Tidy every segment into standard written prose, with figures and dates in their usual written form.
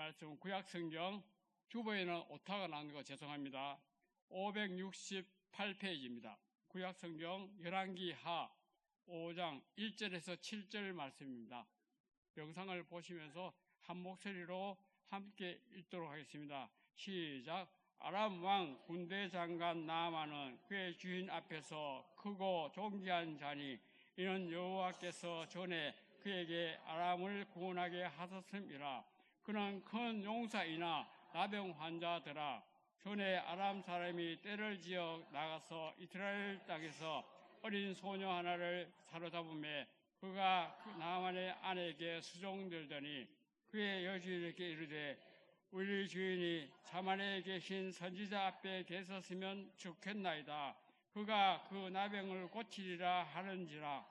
말씀 구약성경 주보에는 오타가 나는 거 죄송합니다. 568페이지입니다. 구약성경 열왕기 하 5장 1절에서 7절 말씀입니다. 영상을 보시면서 한 목소리로 함께 읽도록 하겠습니다. 시작. 아람 왕 군대 장관 나아만은 그의 주인 앞에서 크고 존귀한 자니 이는 여호와께서 전에 그에게 아람을 구원하게 하셨음이라. 그는 큰 용사이나 나병 환자더라. 전에 아람 사람이 떼를 지어 나가서 이스라엘 땅에서 어린 소녀 하나를 사로잡음에 그가 나아만의 아내에게 수종들더니 그의 여주인에게 이르되 우리 주인이 사마리아에 계신 선지자 앞에 계셨으면 좋겠나이다. 그가 그 나병을 고치리라 하는지라.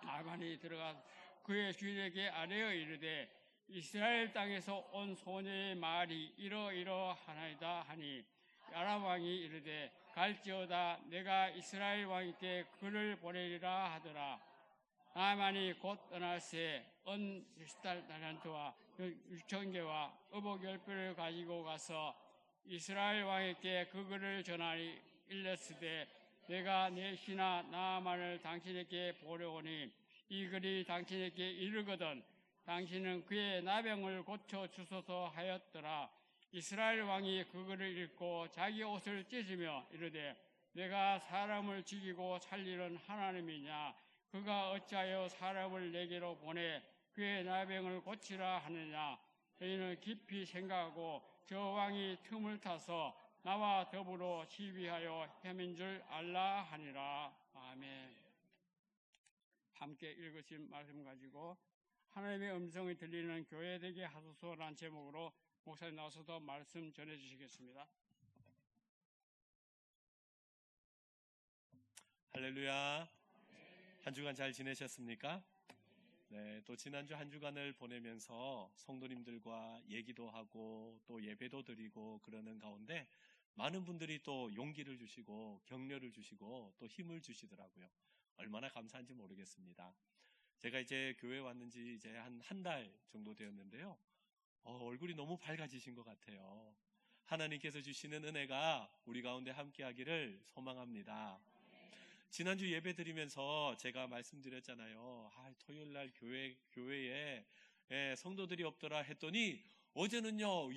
나아만이 들어가 그의 주인에게 아뢰어 이르되 이스라엘 땅에서 온 소녀의 말이 이러이러하나이다 하니 아람 왕이 이르되 갈지어다 내가 이스라엘 왕에게 그를 보내리라 하더라. 나아만이 곧 떠날새 은 10달란트와 6,000개와 의복 10배를 가지고 가서 이스라엘 왕에게 그 글을 전하니 일렀으되 내가 내 신하 나아만을 당신에게 보려오니 이 글이 당신에게 이르거든 당신은 그의 나병을 고쳐 주소서 하였더라. 이스라엘 왕이 그 글을 읽고 자기 옷을 찢으며 이르되 내가 사람을 죽이고 살리는 하나님이냐. 그가 어찌하여 사람을 내게로 보내 그의 나병을 고치라 하느냐. 저희는 깊이 생각하고 저 왕이 틈을 타서 나와 더불어 시비하여 혐인 줄 알라 하니라. 아멘. 함께 읽으신 말씀 가지고 하나님의 음성이 들리는 교회 되게 하소서라는 제목으로 목사님 나와서도 말씀 전해주시겠습니다. 할렐루야. 한 주간 잘 지내셨습니까? 네, 또 지난주 한 주간을 보내면서 성도님들과 얘기도 하고 또 예배도 드리고 그러는 가운데 많은 분들이 또 용기를 주시고 격려를 주시고 또 힘을 주시더라고요. 얼마나 감사한지 모르겠습니다. 제가 이제 교회 왔는지 이제 한 달 정도 되었는데요. 얼굴이 너무 밝아지신 것 같아요. 하나님께서 주시는 은혜가 우리 가운데 함께 하기를 소망합니다. 지난주 예배 드리면서 제가 말씀드렸잖아요. 토요일 날 교회에 성도들이 없더라 했더니 어제는요,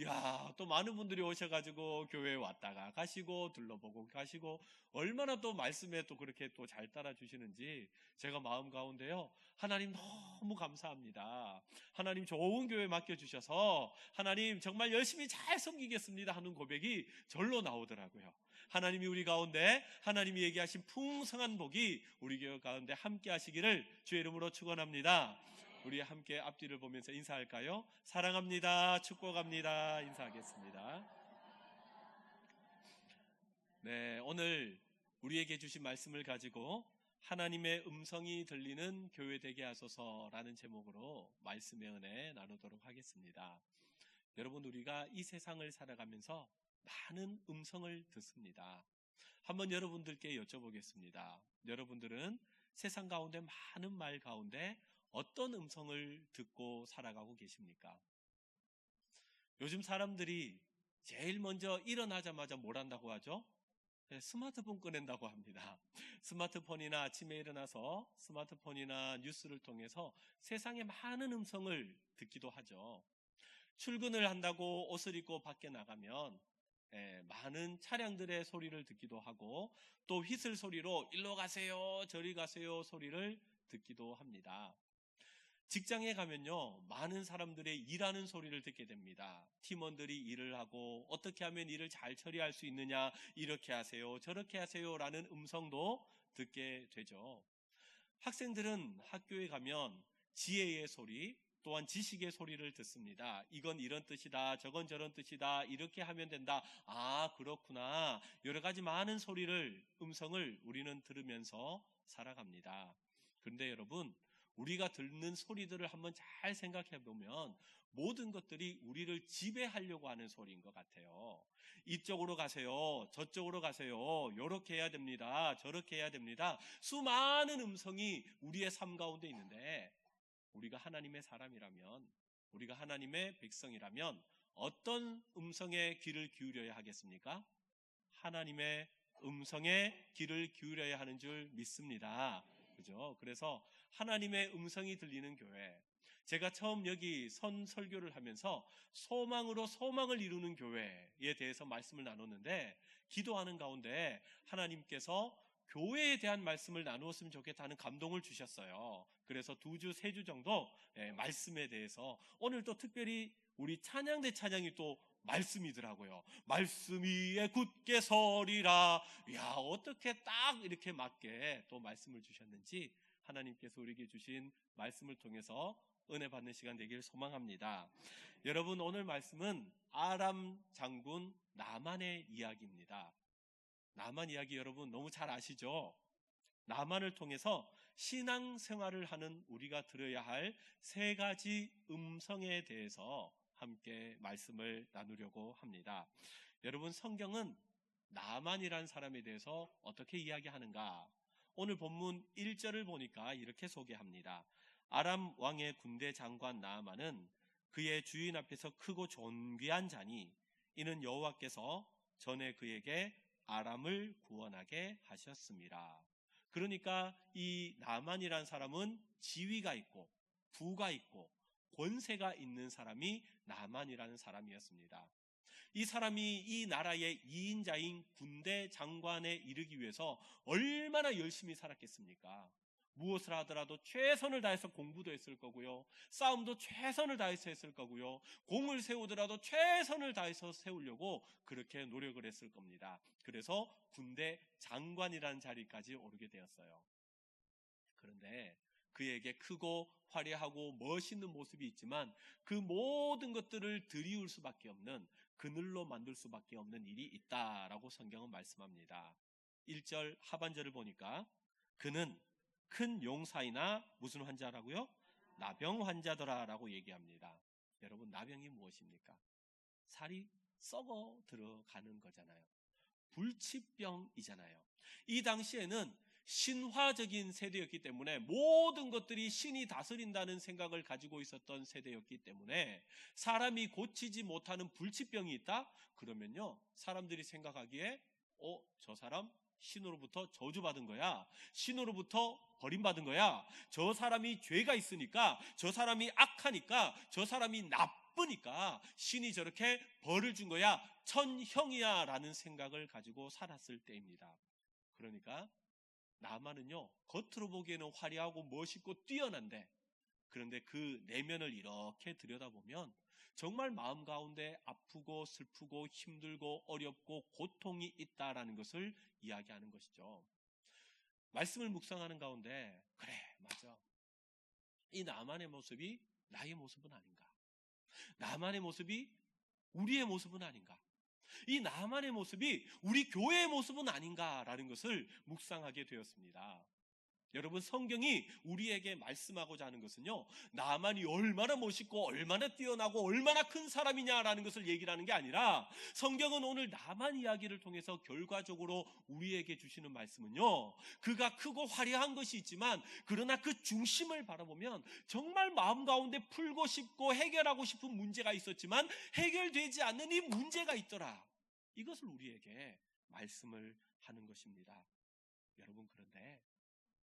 또 많은 분들이 오셔가지고 교회에 왔다가 가시고 둘러보고 가시고 얼마나 또 말씀에 또 그렇게 또 잘 따라주시는지 제가 마음 가운데요, 하나님 너무 감사합니다. 하나님 좋은 교회 맡겨주셔서 하나님 정말 열심히 잘 섬기겠습니다 하는 고백이 절로 나오더라고요. 하나님이 우리 가운데 하나님이 얘기하신 풍성한 복이 우리 교회 가운데 함께 하시기를 주의 이름으로 축원합니다. 우리 함께 앞뒤를 보면서 인사할까요? 사랑합니다. 축복합니다. 인사하겠습니다. 네, 오늘 우리에게 주신 말씀을 가지고 하나님의 음성이 들리는 교회 되게 하소서라는 제목으로 말씀의 은혜 나누도록 하겠습니다. 여러분, 우리가 이 세상을 살아가면서 많은 음성을 듣습니다. 한번 여러분들께 여쭤보겠습니다. 여러분들은 세상 가운데 많은 말 가운데 어떤 음성을 듣고 살아가고 계십니까? 요즘 사람들이 제일 먼저 일어나자마자 뭘 한다고 하죠? 스마트폰 꺼낸다고 합니다. 스마트폰이나 아침에 일어나서 스마트폰이나 뉴스를 통해서 세상의 많은 음성을 듣기도 하죠. 출근을 한다고 옷을 입고 밖에 나가면 많은 차량들의 소리를 듣기도 하고 또 휘슬 소리로 일로 가세요 저리 가세요 소리를 듣기도 합니다. 직장에 가면요, 많은 사람들의 일하는 소리를 듣게 됩니다. 팀원들이 일을 하고 어떻게 하면 일을 잘 처리할 수 있느냐, 이렇게 하세요 저렇게 하세요 라는 음성도 듣게 되죠. 학생들은 학교에 가면 지혜의 소리, 또한 지식의 소리를 듣습니다. 이건 이런 뜻이다, 저건 저런 뜻이다, 이렇게 하면 된다, 그렇구나, 여러 가지 많은 음성을 우리는 들으면서 살아갑니다. 그런데 여러분, 우리가 듣는 소리들을 한번 잘 생각해 보면 모든 것들이 우리를 지배하려고 하는 소리인 것 같아요. 이쪽으로 가세요, 저쪽으로 가세요, 이렇게 해야 됩니다, 저렇게 해야 됩니다. 수많은 음성이 우리의 삶 가운데 있는데 우리가 하나님의 사람이라면, 우리가 하나님의 백성이라면 어떤 음성에 귀를 기울여야 하겠습니까? 하나님의 음성에 귀를 기울여야 하는 줄 믿습니다. 그죠? 그래서 하나님의 음성이 들리는 교회. 제가 처음 여기 설교를 하면서 소망으로 소망을 이루는 교회에 대해서 말씀을 나눴는데, 기도하는 가운데 하나님께서 교회에 대한 말씀을 나누었으면 좋겠다는 감동을 주셨어요. 그래서 2주, 3주 정도 말씀에 대해서, 오늘 또 특별히 우리 찬양대 찬양이 또 말씀이더라고요. 말씀 위에 굳게 서리라. 야, 어떻게 딱 이렇게 맞게 또 말씀을 주셨는지, 하나님께서 우리에게 주신 말씀을 통해서 은혜 받는 시간 되길 소망합니다. 여러분, 오늘 말씀은 아람 장군 나만의 이야기입니다. 나만 이야기 여러분 너무 잘 아시죠? 나만을 통해서 신앙생활을 하는 우리가 들어야 할 3가지 음성에 대해서 함께 말씀을 나누려고 합니다. 여러분, 성경은 나만이란 사람에 대해서 어떻게 이야기하는가? 오늘 본문 1절을 보니까 이렇게 소개합니다. 아람 왕의 군대 장관 나아만은 그의 주인 앞에서 크고 존귀한 자니 이는 여호와께서 전에 그에게 아람을 구원하게 하셨습니다. 그러니까 이 나만이란 사람은 지위가 있고 부가 있고 권세가 있는 사람이 나만이라는 사람이었습니다. 이 사람이 이 나라의 2인자인 군대 장관에 이르기 위해서 얼마나 열심히 살았겠습니까? 무엇을 하더라도 최선을 다해서 공부도 했을 거고요, 싸움도 최선을 다해서 했을 거고요, 공을 세우더라도 최선을 다해서 세우려고 그렇게 노력을 했을 겁니다. 그래서 군대 장관이라는 자리까지 오르게 되었어요. 그런데 그에게 크고 화려하고 멋있는 모습이 있지만 그 모든 것들을 들이울 수밖에 없는, 그늘로 만들 수밖에 없는 일이 있다라고 성경은 말씀합니다. 1절 하반절을 보니까 그는 큰 용사이나 무슨 환자라고요? 나병 환자더라라고 얘기합니다. 여러분, 나병이 무엇입니까? 살이 썩어 들어가는 거잖아요. 불치병이잖아요. 이 당시에는 신화적인 세대였기 때문에 모든 것들이 신이 다스린다는 생각을 가지고 있었던 세대였기 때문에 사람이 고치지 못하는 불치병이 있다? 그러면요, 사람들이 생각하기에 저 사람 신으로부터 저주받은 거야, 신으로부터 버림받은 거야, 저 사람이 죄가 있으니까, 저 사람이 악하니까, 저 사람이 나쁘니까 신이 저렇게 벌을 준 거야, 천형이야 라는 생각을 가지고 살았을 때입니다. 그러니까 나만은요, 겉으로 보기에는 화려하고 멋있고 뛰어난데, 그런데 그 내면을 이렇게 들여다보면 정말 마음 가운데 아프고 슬프고 힘들고 어렵고 고통이 있다라는 것을 이야기하는 것이죠. 말씀을 묵상하는 가운데, 그래, 맞아, 이 나만의 모습이 나의 모습은 아닌가, 나만의 모습이 우리의 모습은 아닌가, 이 나만의 모습이 우리 교회의 모습은 아닌가라는 것을 묵상하게 되었습니다. 여러분, 성경이 우리에게 말씀하고자 하는 것은요, 나만이 얼마나 멋있고 얼마나 뛰어나고 얼마나 큰 사람이냐라는 것을 얘기를 하는 게 아니라, 성경은 오늘 나만 이야기를 통해서 결과적으로 우리에게 주시는 말씀은요, 그가 크고 화려한 것이 있지만 그러나 그 중심을 바라보면 정말 마음 가운데 풀고 싶고 해결하고 싶은 문제가 있었지만 해결되지 않는 이 문제가 있더라, 이것을 우리에게 말씀을 하는 것입니다. 여러분, 그런데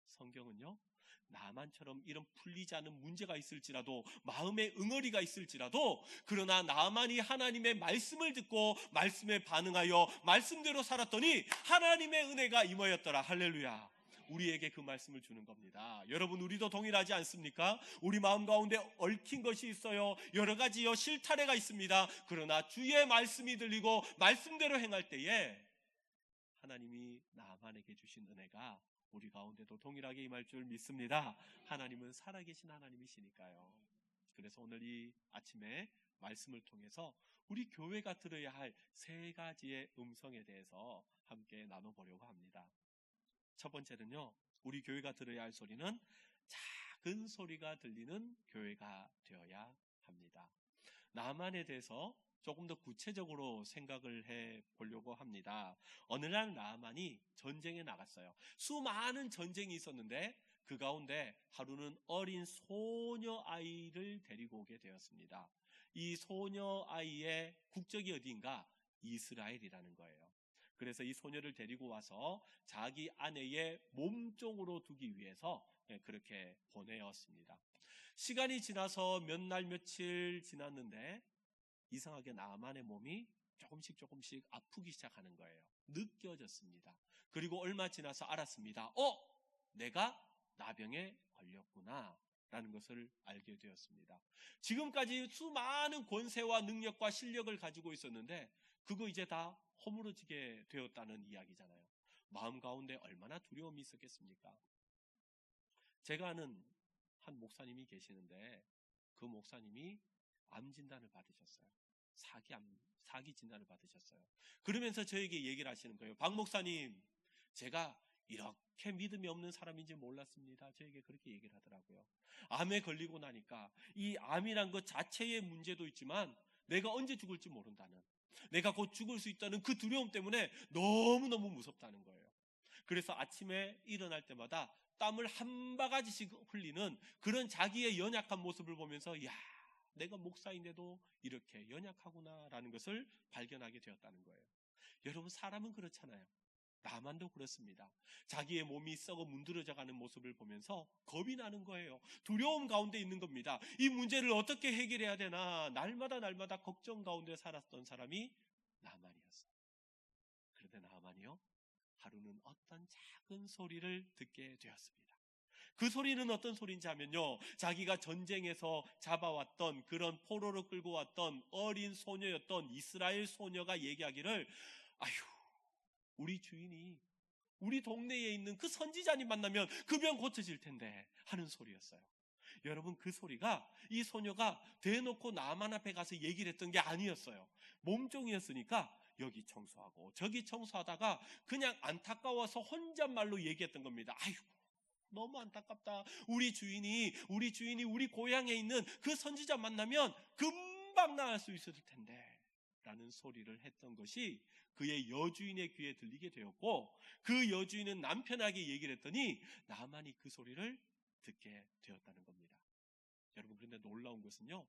성경은요, 나만처럼 이런 풀리지 않은 문제가 있을지라도, 마음에 응어리가 있을지라도, 그러나 나만이 하나님의 말씀을 듣고 말씀에 반응하여 말씀대로 살았더니 하나님의 은혜가 임하였더라. 할렐루야. 우리에게 그 말씀을 주는 겁니다. 여러분, 우리도 동일하지 않습니까? 우리 마음 가운데 얽힌 것이 있어요. 여러 가지요 실타래가 있습니다. 그러나 주의 말씀이 들리고 말씀대로 행할 때에 하나님이 나만에게 주신 은혜가 우리 가운데도 동일하게 임할 줄 믿습니다. 하나님은 살아계신 하나님이시니까요. 그래서 오늘 이 아침에 말씀을 통해서 우리 교회가 들어야 할 3가지의 음성에 대해서 함께 나눠보려고 합니다. 첫 번째는요, 우리 교회가 들어야 할 소리는 작은 소리가 들리는 교회가 되어야 합니다. 나만에 대해서 조금 더 구체적으로 생각을 해 보려고 합니다. 어느 날 나만이 전쟁에 나갔어요. 수많은 전쟁이 있었는데 그 가운데 하루는 어린 소녀 아이를 데리고 오게 되었습니다. 이 소녀 아이의 국적이 어디인가? 이스라엘이라는 거예요. 그래서 이 소녀를 데리고 와서 자기 아내의 몸종으로 두기 위해서 그렇게 보내었습니다. 시간이 지나서 몇 날 며칠 지났는데 이상하게 나만의 몸이 조금씩 아프기 시작하는 거예요. 느껴졌습니다. 그리고 얼마 지나서 알았습니다. 내가 나병에 걸렸구나 라는 것을 알게 되었습니다. 지금까지 수많은 권세와 능력과 실력을 가지고 있었는데 그거 이제 다 허물어지게 되었다는 이야기잖아요. 마음 가운데 얼마나 두려움이 있었겠습니까? 제가 아는 한 목사님이 계시는데 그 목사님이 암 진단을 받으셨어요. 사기 진단을 받으셨어요. 그러면서 저에게 얘기를 하시는 거예요. 박 목사님, 제가 이렇게 믿음이 없는 사람인지 몰랐습니다. 저에게 그렇게 얘기를 하더라고요. 암에 걸리고 나니까 이 암이란 것 자체의 문제도 있지만 내가 언제 죽을지 모른다는, 내가 곧 죽을 수 있다는 그 두려움 때문에 너무너무 무섭다는 거예요. 그래서 아침에 일어날 때마다 땀을 한 바가지씩 흘리는 그런 자기의 연약한 모습을 보면서 내가 목사인데도 이렇게 연약하구나라는 것을 발견하게 되었다는 거예요. 여러분, 사람은 그렇잖아요. 나만도 그렇습니다. 자기의 몸이 썩어 문드러져가는 모습을 보면서 겁이 나는 거예요. 두려움 가운데 있는 겁니다. 이 문제를 어떻게 해결해야 되나 날마다 걱정 가운데 살았던 사람이 나만이었어요. 그런데 나만이요, 하루는 어떤 작은 소리를 듣게 되었습니다. 그 소리는 어떤 소리인지 하면요, 자기가 전쟁에서 잡아왔던 그런 포로로 끌고 왔던 어린 소녀였던 이스라엘 소녀가 얘기하기를, 아휴, 우리 주인이 우리 동네에 있는 그 선지자님 만나면 그 병 고쳐질 텐데 하는 소리였어요. 여러분, 그 소리가 이 소녀가 대놓고 나만 앞에 가서 얘기를 했던 게 아니었어요. 몸종이었으니까 여기 청소하고 저기 청소하다가 그냥 안타까워서 혼잣말로 얘기했던 겁니다. 아이고, 너무 안타깝다. 우리 주인이 우리 고향에 있는 그 선지자 만나면 금방 나을 수 있을 텐데 라는 소리를 했던 것이 그의 여주인의 귀에 들리게 되었고, 그 여주인은 남편에게 얘기를 했더니 나만이 그 소리를 듣게 되었다는 겁니다. 여러분, 그런데 놀라운 것은요,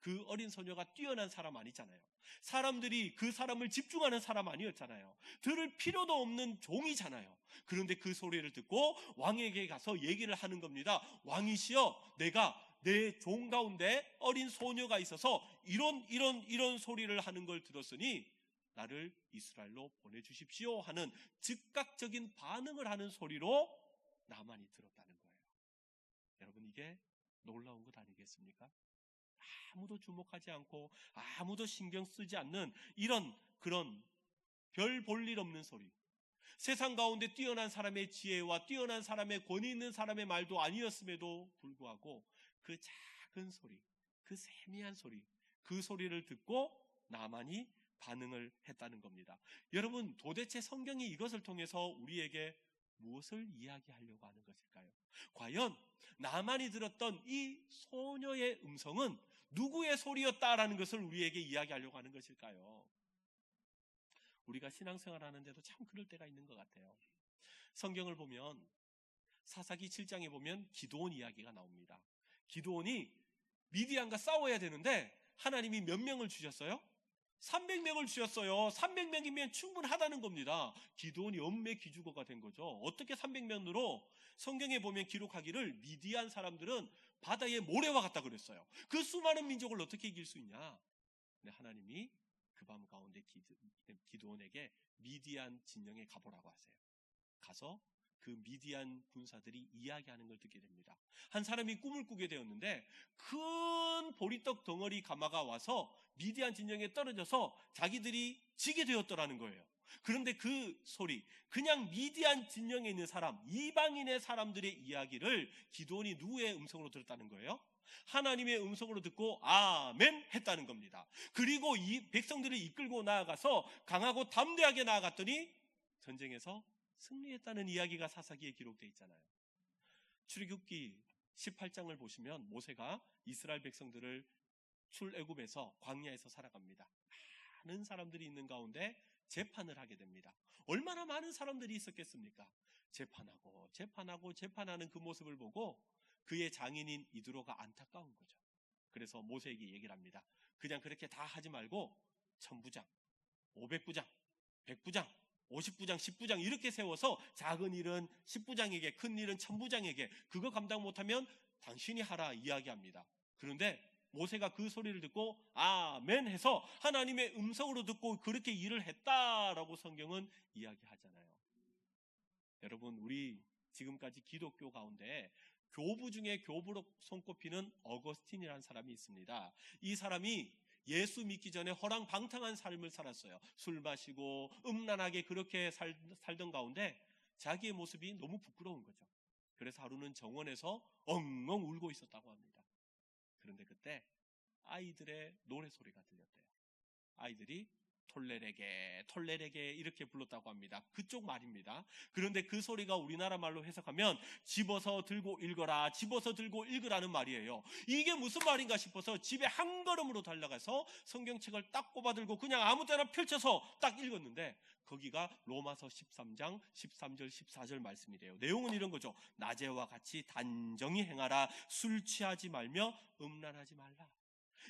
그 어린 소녀가 뛰어난 사람 아니잖아요. 사람들이 그 사람을 집중하는 사람 아니었잖아요. 들을 필요도 없는 종이잖아요. 그런데 그 소리를 듣고 왕에게 가서 얘기를 하는 겁니다. 왕이시여, 내가 내 종 가운데 어린 소녀가 있어서 이런 소리를 하는 걸 들었으니 나를 이스라엘로 보내주십시오 하는 즉각적인 반응을 하는 소리로 나만이 들었다는 거예요. 여러분, 이게 놀라운 것 아니겠습니까? 아무도 주목하지 않고 아무도 신경 쓰지 않는 그런 별 볼 일 없는 소리, 세상 가운데 뛰어난 사람의 지혜와 뛰어난 사람의 권위 있는 사람의 말도 아니었음에도 불구하고 그 작은 소리, 그 세미한 소리, 그 소리를 듣고 나만이 반응을 했다는 겁니다. 여러분, 도대체 성경이 이것을 통해서 우리에게 무엇을 이야기하려고 하는 것일까요? 과연 나만이 들었던 이 소녀의 음성은 누구의 소리였다라는 것을 우리에게 이야기하려고 하는 것일까요? 우리가 신앙생활 하는데도 참 그럴 때가 있는 것 같아요. 성경을 보면 사사기 7장에 보면 기드온 이야기가 나옵니다. 기드온이 미디안과 싸워야 되는데 하나님이 몇 명을 주셨어요? 300명을 주셨어요. 300명이면 충분하다는 겁니다. 기드온이 엄매 기죽어가 된 거죠. 어떻게 300명으로? 성경에 보면 기록하기를 미디안 사람들은 바다의 모래와 같다 그랬어요. 그 수많은 민족을 어떻게 이길 수 있냐? 근데 하나님이 그 밤 가운데 기드온에게 미디안 진영에 가보라고 하세요. 가서 그 미디안 군사들이 이야기하는 걸 듣게 됩니다. 한 사람이 꿈을 꾸게 되었는데 큰 보리떡 덩어리 가마가 와서 미디안 진영에 떨어져서 자기들이 지게 되었더라는 거예요. 그런데 그 소리, 그냥 미디안 진영에 있는 사람, 이방인의 사람들의 이야기를 기드온이 누구의 음성으로 들었다는 거예요? 하나님의 음성으로 듣고 아멘 했다는 겁니다. 그리고 이 백성들을 이끌고 나아가서 강하고 담대하게 나아갔더니 전쟁에서 승리했다는 이야기가 사사기에 기록되어 있잖아요. 출애굽기 18장을 보시면 모세가 이스라엘 백성들을 출애굽에서 광야에서 살아갑니다. 많은 사람들이 있는 가운데 재판을 하게 됩니다. 얼마나 많은 사람들이 있었겠습니까? 재판하는 그 모습을 보고 그의 장인인 이드로가 안타까운 거죠. 그래서 모세에게 얘기를 합니다. 그냥 그렇게 다 하지 말고 1000부장, 500부장, 100부장, 50부장, 10부장 이렇게 세워서 작은 일은 10부장에게, 큰 일은 1000부장에게, 그거 감당 못하면 당신이 하라 이야기합니다. 그런데 모세가 그 소리를 듣고 아멘 해서 하나님의 음성으로 듣고 그렇게 일을 했다라고 성경은 이야기하잖아요. 여러분, 우리 지금까지 기독교 가운데 교부 중에 교부로 손꼽히는 어거스틴이라는 사람이 있습니다. 이 사람이 예수 믿기 전에 허랑방탕한 삶을 살았어요. 술 마시고 음란하게 그렇게 살던 가운데 자기의 모습이 너무 부끄러운 거죠. 그래서 하루는 정원에서 엉엉 울고 있었다고 합니다. 그런데 그때 아이들의 노래소리가 들렸대요. 아이들이 톨레레게 이렇게 불렀다고 합니다. 그쪽 말입니다. 그런데 그 소리가 우리나라 말로 해석하면 집어서 들고 읽어라, 집어서 들고 읽으라는 말이에요. 이게 무슨 말인가 싶어서 집에 한 걸음으로 달려가서 성경책을 딱 꼽아들고 그냥 아무 때나 펼쳐서 딱 읽었는데 거기가 로마서 13장 13절 14절 말씀이래요. 내용은 이런 거죠. 낮에와 같이 단정히 행하라, 술 취하지 말며 음란하지 말라.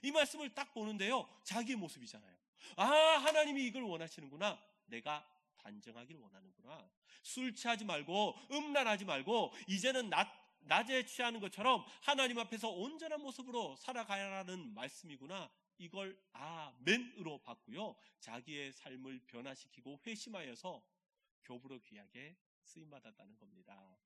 이 말씀을 딱 보는데요, 자기의 모습이잖아요. 아, 하나님이 이걸 원하시는구나. 내가 단정하길 원하는구나. 술 취하지 말고 음란하지 말고 이제는 낮에 취하는 것처럼 하나님 앞에서 온전한 모습으로 살아가야라는 말씀이구나. 이걸 아멘으로 받고요, 자기의 삶을 변화시키고 회심하여서 교부로 귀하게 쓰임받았다는 겁니다.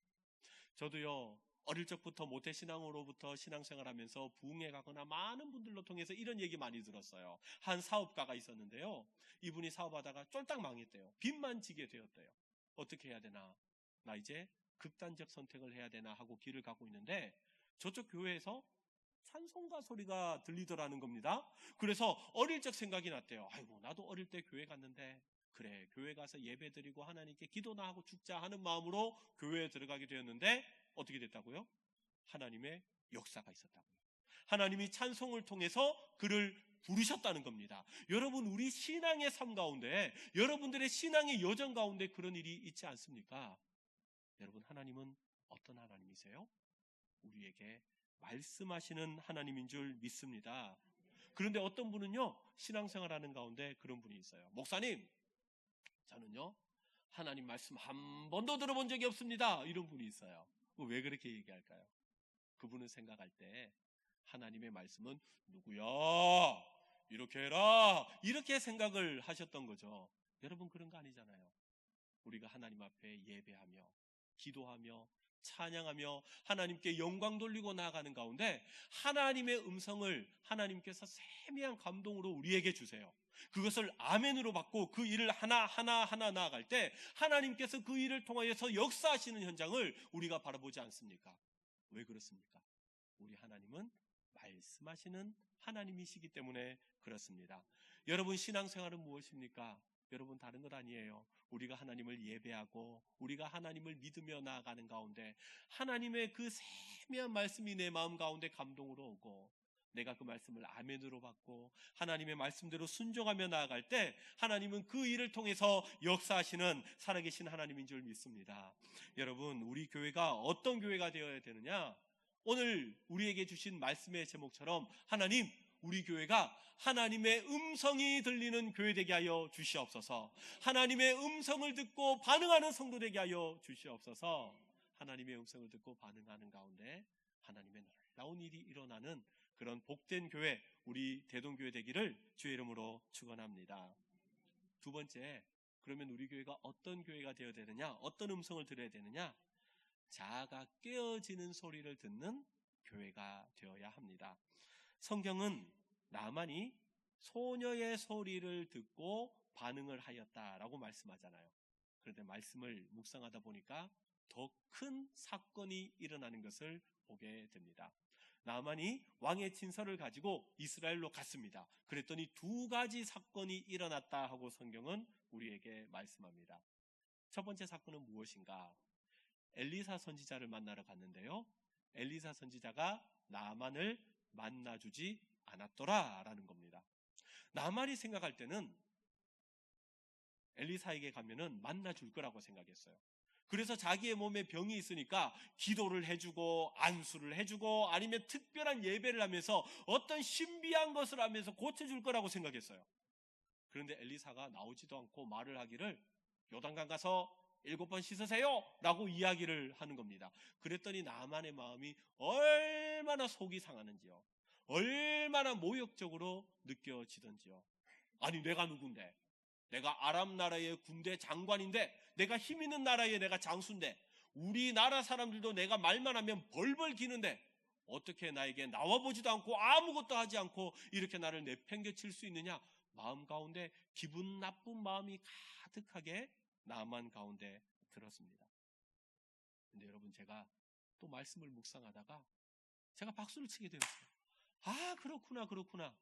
저도요, 어릴 적부터 모태신앙으로부터 신앙생활하면서 부흥회 가거나 많은 분들로 통해서 이런 얘기 많이 들었어요. 한 사업가가 있었는데요, 이분이 사업하다가 쫄딱 망했대요. 빚만 지게 되었대요. 어떻게 해야 되나, 나 이제 극단적 선택을 해야 되나 하고 길을 가고 있는데 저쪽 교회에서 찬송가 소리가 들리더라는 겁니다. 그래서 어릴 적 생각이 났대요. 아이고, 나도 어릴 때 교회 갔는데 그래, 교회 가서 예배 드리고 하나님께 기도나 하고 죽자 하는 마음으로 교회에 들어가게 되었는데 어떻게 됐다고요? 하나님의 역사가 있었다고요. 하나님이 찬송을 통해서 그를 부르셨다는 겁니다. 여러분, 우리 신앙의 삶 가운데, 여러분들의 신앙의 여정 가운데 그런 일이 있지 않습니까? 여러분, 하나님은 어떤 하나님이세요? 우리에게 말씀하시는 하나님인 줄 믿습니다. 그런데 어떤 분은요, 신앙생활하는 가운데 그런 분이 있어요. 목사님, 저는요 하나님 말씀 한 번도 들어본 적이 없습니다. 이런 분이 있어요. 왜 그렇게 얘기할까요? 그분은 생각할 때 하나님의 말씀은 누구야? 이렇게 해라, 이렇게 생각을 하셨던 거죠. 여러분, 그런 거 아니잖아요. 우리가 하나님 앞에 예배하며 기도하며 찬양하며 하나님께 영광 돌리고 나아가는 가운데 하나님의 음성을 하나님께서 세미한 감동으로 우리에게 주세요. 그것을 아멘으로 받고 그 일을 하나하나 나아갈 때 하나님께서 그 일을 통하여서 역사하시는 현장을 우리가 바라보지 않습니까? 왜 그렇습니까? 우리 하나님은 말씀하시는 하나님이시기 때문에 그렇습니다. 여러분, 신앙생활은 무엇입니까? 여러분, 다른 것 아니에요. 우리가 하나님을 예배하고 우리가 하나님을 믿으며 나아가는 가운데 하나님의 그 세미한 말씀이 내 마음 가운데 감동으로 오고 내가 그 말씀을 아멘으로 받고 하나님의 말씀대로 순종하며 나아갈 때 하나님은 그 일을 통해서 역사하시는 살아계신 하나님인 줄 믿습니다. 여러분, 우리 교회가 어떤 교회가 되어야 되느냐? 오늘 우리에게 주신 말씀의 제목처럼 하나님, 우리 교회가 하나님의 음성이 들리는 교회 되게 하여 주시옵소서. 하나님의 음성을 듣고 반응하는 성도 되게 하여 주시옵소서. 하나님의 음성을 듣고 반응하는 가운데 하나님의 놀라운 일이 일어나는 그런 복된 교회, 우리 대동교회 되기를 주의 이름으로 축원합니다. 두 번째, 그러면 우리 교회가 어떤 교회가 되어야 되느냐? 어떤 음성을 들어야 되느냐? 자아가 깨어지는 소리를 듣는 교회가 되어야 합니다. 성경은 나만이 소녀의 소리를 듣고 반응을 하였다라고 말씀하잖아요. 그런데 말씀을 묵상하다 보니까 더 큰 사건이 일어나는 것을 보게 됩니다. 나만이 왕의 친서를 가지고 이스라엘로 갔습니다. 그랬더니 두 가지 사건이 일어났다 하고 성경은 우리에게 말씀합니다. 첫 번째 사건은 무엇인가? 엘리사 선지자를 만나러 갔는데요, 엘리사 선지자가 나만을 만나주지 않았더라 라는 겁니다. 나만이 생각할 때는 엘리사에게 가면은 만나줄 거라고 생각했어요. 그래서 자기의 몸에 병이 있으니까 기도를 해주고 안수를 해주고 아니면 특별한 예배를 하면서 어떤 신비한 것을 하면서 고쳐줄 거라고 생각했어요. 그런데 엘리사가 나오지도 않고 말을 하기를 요단강 가서 7번 씻으세요 라고 이야기를 하는 겁니다. 그랬더니 나만의 마음이 얼마나 속이 상하는지요, 얼마나 모욕적으로 느껴지던지요. 아니 내가 누군데, 내가 아람 나라의 군대 장관인데, 내가 힘 있는 나라의 내가 장수인데, 우리나라 사람들도 내가 말만 하면 벌벌 기는데 어떻게 나에게 나와보지도 않고 아무것도 하지 않고 이렇게 나를 내팽개칠 수 있느냐. 마음 가운데 기분 나쁜 마음이 가득하게 나만 가운데 들었습니다. 근데 여러분, 제가 또 말씀을 묵상하다가 제가 박수를 치게 되었어요. 아, 그렇구나.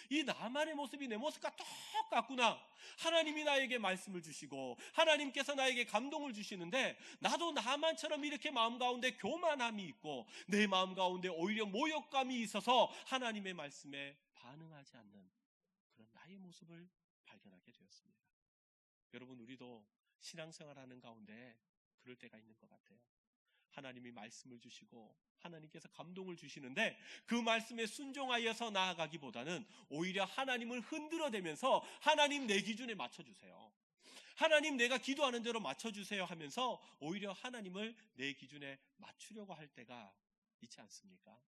이 나만의 모습이 내 모습과 똑같구나. 하나님이 나에게 말씀을 주시고 하나님께서 나에게 감동을 주시는데, 나도 나만처럼 이렇게 마음 가운데 교만함이 있고 내 마음 가운데 오히려 모욕감이 있어서 하나님의 말씀에 반응하지 않는 그런 나의 모습을 발견하게 되었습니다. 여러분, 우리도 신앙생활하는 가운데 그럴 때가 있는 것 같아요. 하나님이 말씀을 주시고 하나님께서 감동을 주시는데 그 말씀에 순종하여서 나아가기보다는 오히려 하나님을 흔들어대면서 하나님 내 기준에 맞춰주세요, 하나님 내가 기도하는 대로 맞춰주세요 하면서 오히려 하나님을 내 기준에 맞추려고 할 때가 있지 않습니까?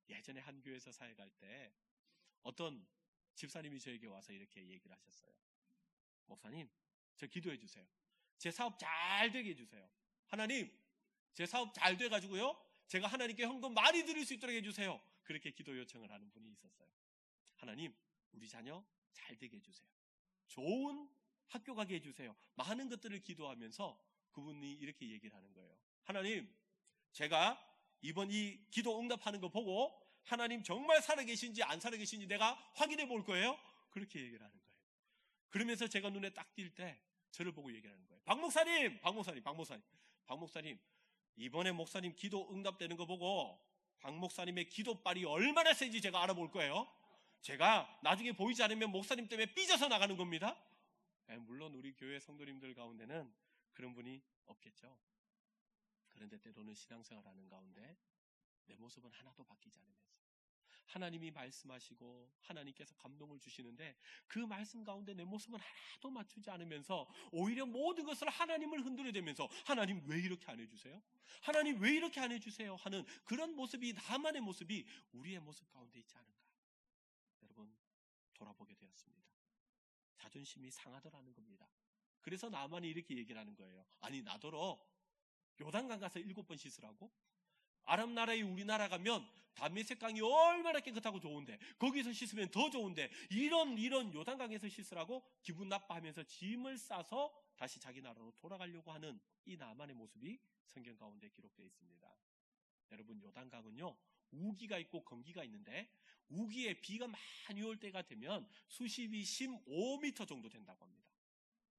예전에 한 교회에서 사역할 때 어떤 집사님이 저에게 와서 이렇게 얘기를 하셨어요. 목사님, 저 기도해 주세요. 제 사업 잘 되게 해주세요. 하나님, 제 사업 잘 돼가지고요, 제가 하나님께 헌금 많이 드릴 수 있도록 해주세요. 그렇게 기도 요청을 하는 분이 있었어요. 하나님, 우리 자녀 잘 되게 해주세요. 좋은 학교 가게 해주세요. 많은 것들을 기도하면서 그분이 이렇게 얘기를 하는 거예요. 하나님, 제가 이번 이 기도 응답하는 거 보고 하나님 정말 살아계신지 안 살아계신지 내가 확인해 볼 거예요. 그렇게 얘기를 하는 거예요. 그러면서 제가 눈에 딱 띌 때 저를 보고 얘기를 하는 거예요. 박 목사님, 이번에 목사님 기도 응답되는 거 보고 박 목사님의 기도빨이 얼마나 센지 제가 알아볼 거예요. 제가 나중에 보이지 않으면 목사님 때문에 삐져서 나가는 겁니다. 물론 우리 교회 성도님들 가운데는 그런 분이 없겠죠. 그런데 때로는 신앙생활하는 가운데 내 모습은 하나도 바뀌지 않으면서 하나님이 말씀하시고 하나님께서 감동을 주시는데 그 말씀 가운데 내 모습은 하나도 맞추지 않으면서 오히려 모든 것을 하나님을 흔들어대면서 하나님 왜 이렇게 안 해주세요? 하나님 왜 이렇게 안 해주세요? 하는 그런 모습이, 나만의 모습이 우리의 모습 가운데 있지 않은가? 여러분, 돌아보게 되었습니다. 자존심이 상하더라는 겁니다. 그래서 나만이 이렇게 얘기를 하는 거예요. 아니, 나더러 요단강 가서 7번 씻으라고? 아람 나라에 우리나라 가면 담메색강이 얼마나 깨끗하고 좋은데 거기서 씻으면 더 좋은데 이런 요단강에서 씻으라고 기분 나빠하면서 짐을 싸서 다시 자기 나라로 돌아가려고 하는 이 나만의 모습이 성경 가운데 기록되어 있습니다. 여러분, 요단강은요 우기가 있고 건기가 있는데 우기에 비가 많이 올 때가 되면 수심이 15m 정도 된다고 합니다.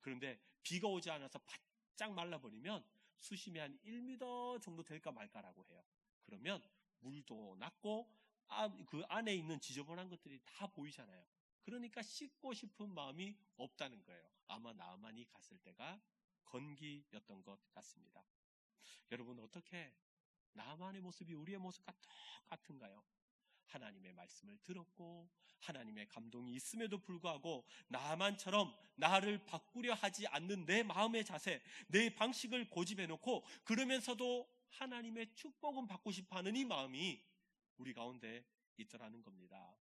그런데 비가 오지 않아서 바짝 말라버리면 수심이 한 1m 정도 될까 말까라고 해요. 그러면 물도 낮고 그 안에 있는 지저분한 것들이 다 보이잖아요. 그러니까 씻고 싶은 마음이 없다는 거예요. 아마 나만이 갔을 때가 건기였던 것 같습니다. 여러분, 어떻게 나만의 모습이 우리의 모습과 똑같은가요? 하나님의 말씀을 들었고 하나님의 감동이 있음에도 불구하고 나만처럼 나를 바꾸려 하지 않는 내 마음의 자세, 내 방식을 고집해놓고 그러면서도 하나님의 축복은 받고 싶어하는 이 마음이 우리 가운데 있더라는 겁니다.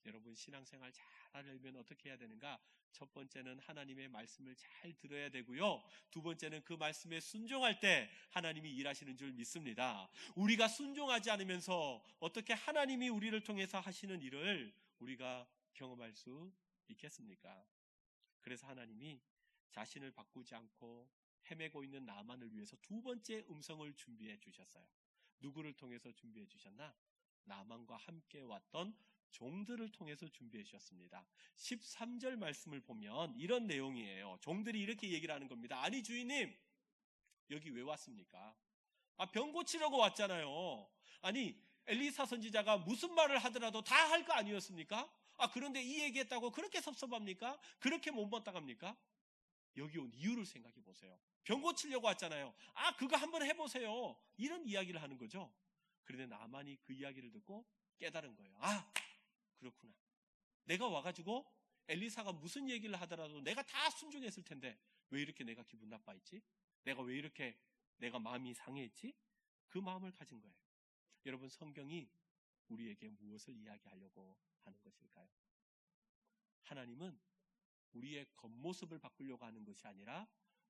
여러분, 신앙생활 잘 하려면 어떻게 해야 되는가? 첫 번째는 하나님의 말씀을 잘 들어야 되고요. 두 번째는 그 말씀에 순종할 때 하나님이 일하시는 줄 믿습니다. 우리가 순종하지 않으면서 어떻게 하나님이 우리를 통해서 하시는 일을 우리가 경험할 수 있겠습니까? 그래서 하나님이 자신을 바꾸지 않고 헤매고 있는 나만을 위해서 두 번째 음성을 준비해 주셨어요. 누구를 통해서 준비해 주셨나? 나만과 함께 왔던 종들을 통해서 준비해 주셨습니다. 13절 말씀을 보면 이런 내용이에요. 종들이 이렇게 얘기를 하는 겁니다. 아니 주인님, 여기 왜 왔습니까? 병 고치려고 왔잖아요. 아니 엘리사 선지자가 무슨 말을 하더라도 다 할 거 아니었습니까? 그런데 이 얘기했다고 그렇게 섭섭합니까? 그렇게 못마땅합니까? 여기 온 이유를 생각해 보세요. 병 고치려고 왔잖아요. 그거 한번 해보세요. 이런 이야기를 하는 거죠. 그런데 나만이 그 이야기를 듣고 깨달은 거예요. 그렇구나. 내가 와가지고 엘리사가 무슨 얘기를 하더라도 내가 다 순종했을 텐데 왜 이렇게 내가 기분 나빠했지? 내가 왜 이렇게 내가 마음이 상해했지? 그 마음을 가진 거예요. 여러분, 성경이 우리에게 무엇을 이야기하려고 하는 것일까요? 하나님은 우리의 겉모습을 바꾸려고 하는 것이 아니라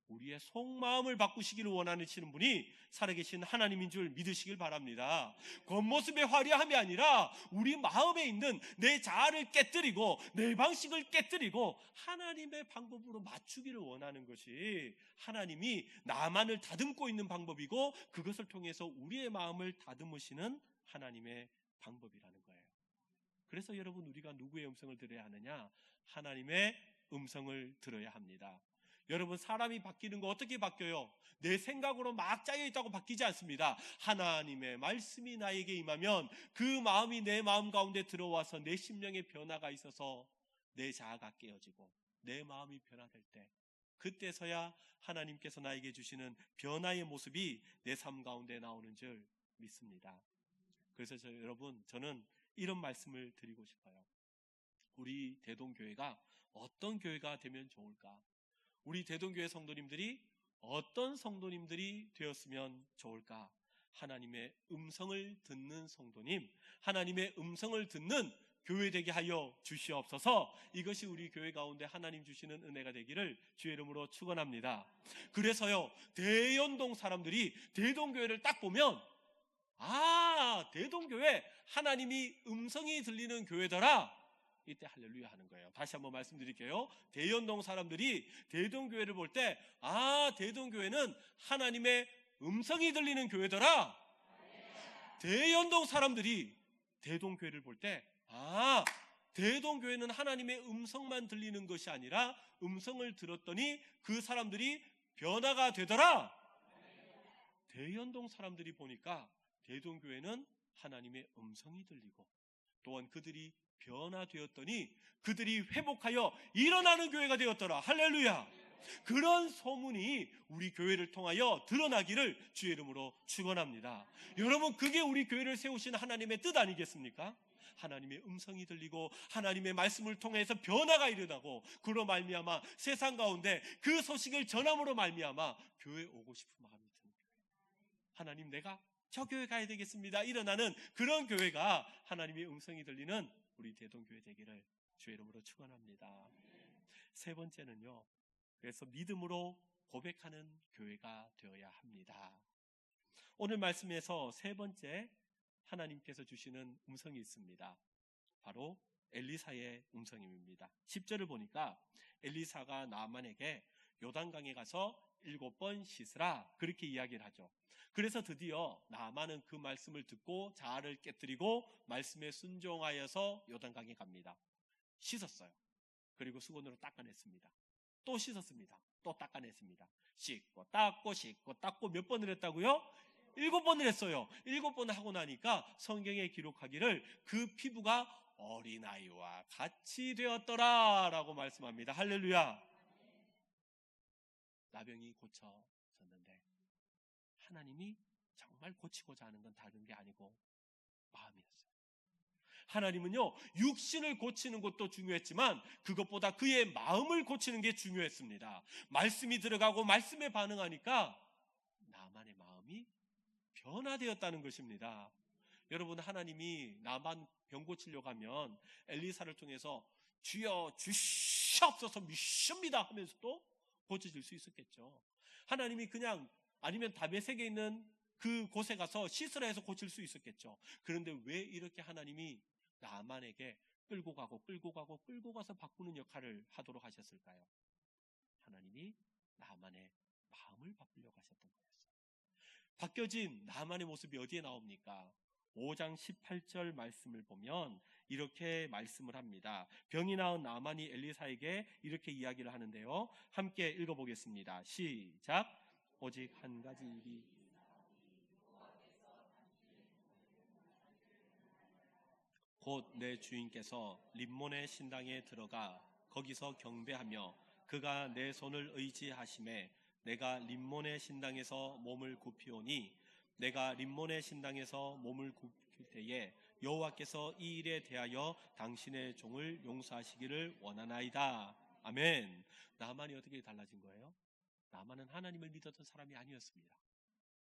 우리의 속마음을 바꾸시기를 원하시는 분이 살아계신 하나님인 줄 믿으시길 바랍니다. 겉모습의 화려함이 아니라 우리 마음에 있는 내 자아를 깨뜨리고 내 방식을 깨뜨리고 하나님의 방법으로 맞추기를 원하는 것이 하나님이 나만을 다듬고 있는 방법이고, 그것을 통해서 우리의 마음을 다듬으시는 하나님의 방법이라는 거예요. 그래서 여러분, 우리가 누구의 음성을 들어야 하느냐? 하나님의 음성을 들어야 합니다. 여러분, 사람이 바뀌는 거 어떻게 바뀌어요? 내 생각으로 막 짜여 있다고 바뀌지 않습니다. 하나님의 말씀이 나에게 임하면 그 마음이 내 마음 가운데 들어와서 내 심령에 변화가 있어서 내 자아가 깨어지고 내 마음이 변화될 때, 그때서야 하나님께서 나에게 주시는 변화의 모습이 내 삶 가운데 나오는 줄 믿습니다. 그래서 여러분, 저는 이런 말씀을 드리고 싶어요. 우리 대동교회가 어떤 교회가 되면 좋을까? 우리 대동교회 성도님들이 어떤 성도님들이 되었으면 좋을까? 하나님의 음성을 듣는 성도님, 하나님의 음성을 듣는 교회 되게 하여 주시옵소서. 이것이 우리 교회 가운데 하나님 주시는 은혜가 되기를 주의 이름으로 축원합니다. 그래서요, 대연동 사람들이 대동교회를 딱 보면 대동교회 하나님이 음성이 들리는 교회더라, 이때 할렐루야 하는 거예요. 다시 한번 말씀드릴게요. 대연동 사람들이 대동교회를 볼 때 대동교회는 하나님의 음성이 들리는 교회더라. 대연동 사람들이 대동교회를 볼 때 대동교회는 하나님의 음성만 들리는 것이 아니라 음성을 들었더니 그 사람들이 변화가 되더라. 대연동 사람들이 보니까 대동교회는 하나님의 음성이 들리고 또한 그들이 변화되었더니 그들이 회복하여 일어나는 교회가 되었더라. 할렐루야. 그런 소문이 우리 교회를 통하여 드러나기를 주의 이름으로 축원합니다. 여러분, 그게 우리 교회를 세우신 하나님의 뜻 아니겠습니까? 하나님의 음성이 들리고 하나님의 말씀을 통해서 변화가 일어나고, 그로 말미암아 세상 가운데 그 소식을 전함으로 말미암아 교회에 오고 싶은 마음이 드는 교회. 하나님, 내가 저 교회 가야 되겠습니다. 일어나는 그런 교회가 하나님의 음성이 들리는 우리 대동교회 되기를 주의 이름으로 축원합니다. 세 번째는요, 그래서 믿음으로 고백하는 교회가 되어야 합니다. 오늘 말씀에서 세 번째 하나님께서 주시는 음성이 있습니다. 바로 엘리사의 음성입니다. 10절을 보니까 엘리사가 나만에게 요단강에 가서 7번 씻으라, 그렇게 이야기를 하죠. 그래서 드디어 나만은 그 말씀을 듣고 자아를 깨뜨리고 말씀에 순종하여서 요단강에 갑니다. 씻었어요. 그리고 수건으로 닦아냈습니다. 또 씻었습니다. 또 닦아냈습니다. 씻고 닦고 몇 번을 했다고요? 7번을 했어요. 7번 하고 나니까 성경에 기록하기를 그 피부가 어린아이와 같이 되었더라 라고 말씀합니다. 할렐루야. 나병이 고쳐졌는데 하나님이 정말 고치고자 하는 건 다른 게 아니고 마음이었어요. 하나님은요, 육신을 고치는 것도 중요했지만 그것보다 그의 마음을 고치는 게 중요했습니다. 말씀이 들어가고 말씀에 반응하니까 나만의 마음이 변화되었다는 것입니다. 여러분, 하나님이 나만 병 고치려고 하면 엘리사를 통해서 주여 주시옵소서 믿습니다 하면서도 고쳐질 수 있었겠죠. 하나님이 그냥 아니면 다메섹에 있는 그 곳에 가서 씻으라 해서 고칠 수 있었겠죠. 그런데 왜 이렇게 하나님이 나만에게 끌고 가서 바꾸는 역할을 하도록 하셨을까요? 하나님이 나만의 마음을 바꾸려고 하셨던 거였어요. 바뀌어진 나만의 모습이 어디에 나옵니까? 5장 18절 말씀을 보면 이렇게 말씀을 합니다. 병이 나은 나만이 엘리사에게 이렇게 이야기를 하는데요. 함께 읽어보겠습니다. 시작. 오직 한 가지 일이 곧 내 주인께서 림몬의 신당에 들어가 거기서 경배하며 그가 내 손을 의지하심에 내가 림몬의 신당에서 몸을 굽히오니 내가 림몬의 신당에서 몸을 굽힐 때에 여호와께서 이 일에 대하여 당신의 종을 용서하시기를 원하나이다. 아멘. 나만이 어떻게 달라진 거예요? 나만은 하나님을 믿었던 사람이 아니었습니다.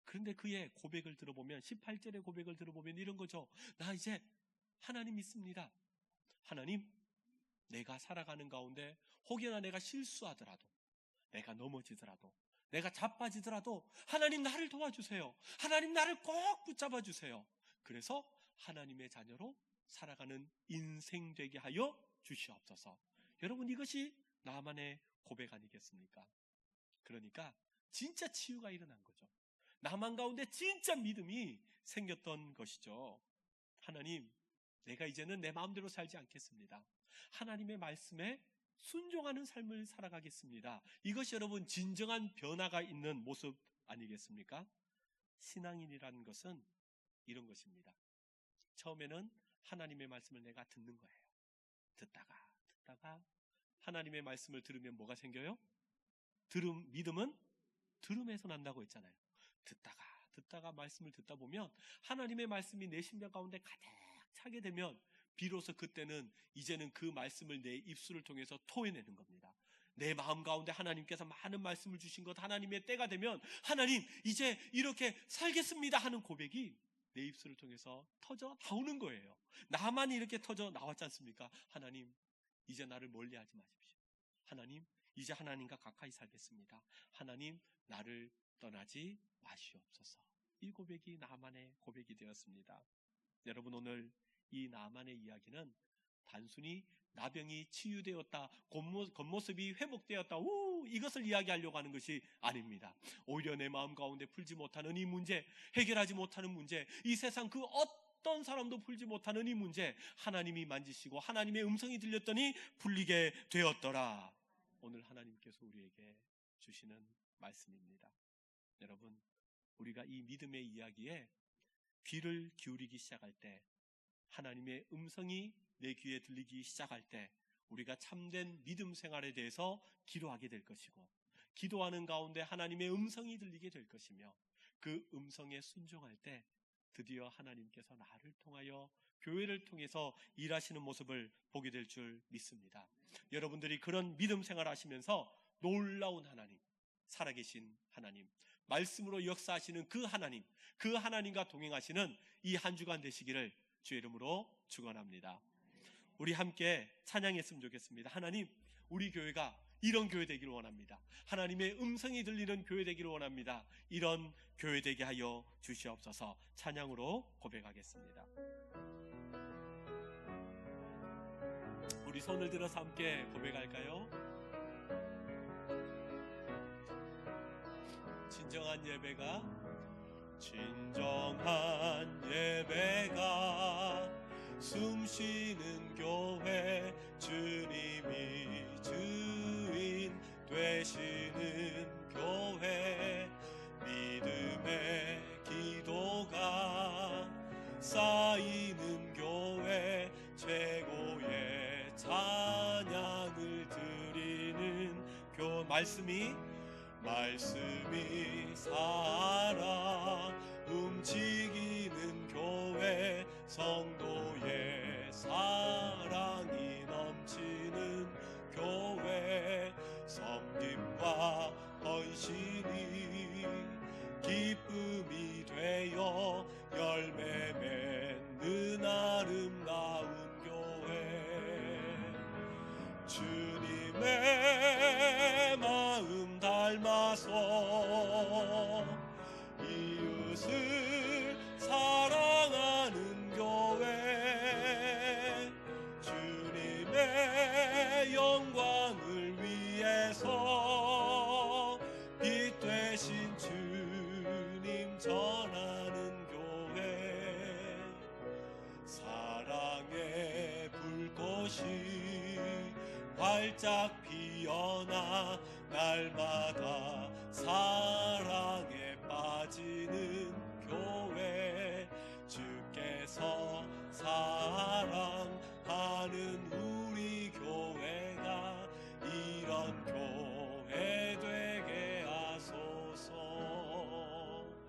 그런데 그의 고백을 들어보면 18절의 고백을 들어보면 이런 거죠. 나 이제 하나님 믿습니다. 하나님, 내가 살아가는 가운데 혹여나 내가 실수하더라도, 내가 넘어지더라도, 내가 자빠지더라도 하나님 나를 도와주세요. 하나님 나를 꼭 붙잡아 주세요. 그래서 하나님의 자녀로 살아가는 인생 되게 하여 주시옵소서. 여러분, 이것이 나만의 고백 아니겠습니까? 그러니까 진짜 치유가 일어난 거죠. 나만 가운데 진짜 믿음이 생겼던 것이죠. 하나님, 내가 이제는 내 마음대로 살지 않겠습니다. 하나님의 말씀에 순종하는 삶을 살아가겠습니다. 이것이 여러분 진정한 변화가 있는 모습 아니겠습니까? 신앙인이라는 것은 이런 것입니다. 처음에는 하나님의 말씀을 내가 듣는 거예요. 듣다가 하나님의 말씀을 들으면 뭐가 생겨요? 믿음은 들음에서 난다고 했잖아요. 듣다가 말씀을 듣다 보면 하나님의 말씀이 내 심령 가운데 가득 차게 되면 비로소 그때는 이제는 그 말씀을 내 입술을 통해서 토해내는 겁니다. 내 마음 가운데 하나님께서 많은 말씀을 주신 것, 하나님의 때가 되면 하나님 이제 이렇게 살겠습니다 하는 고백이 내 입술을 통해서 터져 나오는 거예요. 나만 이렇게 터져 나왔지 않습니까? 하나님 이제 나를 멀리하지 마십시오. 하나님 이제 하나님과 가까이 살겠습니다. 하나님 나를 떠나지 마시옵소서. 이 고백이 나만의 고백이 되었습니다. 여러분, 오늘 이 나만의 이야기는 단순히 나병이 치유되었다, 겉모습이 회복되었다, 이것을 이야기하려고 하는 것이 아닙니다. 오히려 내 마음 가운데 풀지 못하는 이 문제, 해결하지 못하는 문제, 이 세상 그 어떤 사람도 풀지 못하는 이 문제, 하나님이 만지시고 하나님의 음성이 들렸더니 풀리게 되었더라. 오늘 하나님께서 우리에게 주시는 말씀입니다. 여러분, 우리가 이 믿음의 이야기에 귀를 기울이기 시작할 때, 하나님의 음성이 내 귀에 들리기 시작할 때 우리가 참된 믿음 생활에 대해서 기도하게 될 것이고, 기도하는 가운데 하나님의 음성이 들리게 될 것이며, 그 음성에 순종할 때 드디어 하나님께서 나를 통하여 교회를 통해서 일하시는 모습을 보게 될 줄 믿습니다. 여러분들이 그런 믿음 생활 하시면서 놀라운 하나님, 살아계신 하나님, 말씀으로 역사하시는 그 하나님과 동행하시는 이 한 주간 되시기를 주의 이름으로 축원합니다. 우리 함께 찬양했으면 좋겠습니다. 하나님, 우리 교회가 이런 교회 되기를 원합니다. 하나님의 음성이 들리는 교회 되기를 원합니다. 이런 교회 되게 하여 주시옵소서. 찬양으로 고백하겠습니다. 우리 손을 들어서 함께 고백할까요? 진정한 예배가 숨쉬는 교회, 주님이 주인 되시는 교회, 믿음의 기도가 쌓이는 교회, 최고의 찬양을 드리는 교회, 말씀이 살아 움직이는 교회, 성도의 사랑이 넘치는 교회, 섬김과 헌신이 기쁨이 되어 열매 맺는 아름다운 교회, 주님의 마음 닮아서 이웃을 사랑하는 교회, 주님의 영광을 위해서 빛 되신 주님 전하는 교회, 사랑의 불꽃이 활짝 피어나 날마다 사랑에 빠지는